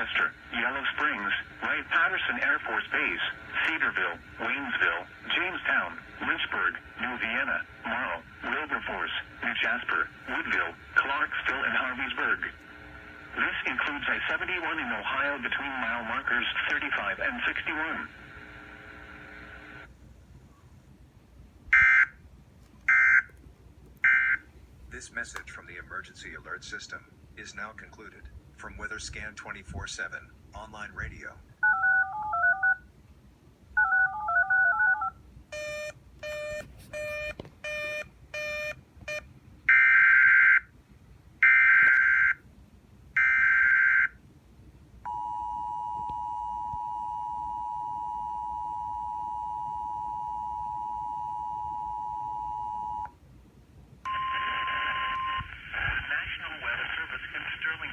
Chester, Yellow Springs, Wright-Patterson Air Force Base, Cedarville, Waynesville, Jamestown, Lynchburg, New Vienna, Marl, Wilberforce, New Jasper, Woodville, Clarksville, and Harveysburg. This includes I-71 in Ohio between mile markers 35 and 61. This message from the emergency alert system is now concluded. From Weatherscan 24/7 online radio.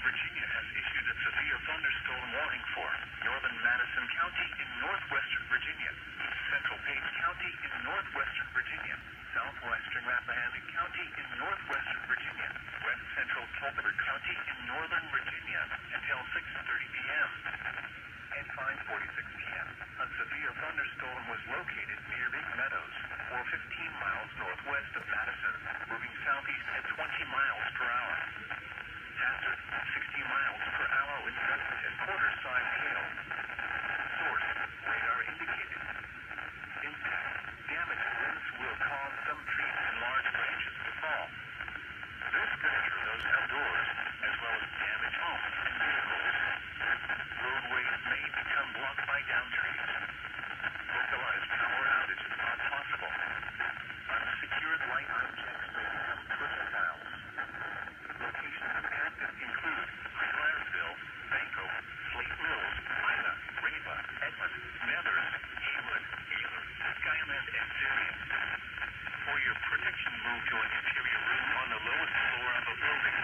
Virginia has issued a severe thunderstorm warning for northern Madison County in northwestern Virginia, central Page County in northwestern Virginia, southwestern Rappahannock County in northwestern Virginia, west central Culpeper County in northern Virginia until 6:30 p.m. At 5:46 p.m., a severe thunderstorm was located near Big Meadows, or 15 miles northwest of Madison, moving southeast at 20 miles per hour. Hazard, 60 miles per hour with gusty and quarter-size hail. Source, radar indicated. Impact, damaged winds will cause some trees and large branches to fall. This could injure those outdoors, as well as damage homes and vehicles. Roadways may become blocked by downed trees. Localized power outages are possible. Unsecured light objects may become projectiles. Locations impacted include Claresville, Banco, Slate Mills, Ida, Reva, Edmond, Nethers, Haywood, Taylor, Skyland, and Syrian. For your protection, move to an interior room on the lowest floor of a building.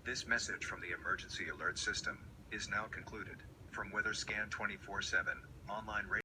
This message from the emergency alert system is now concluded. From Weatherscan 24/7 online radio.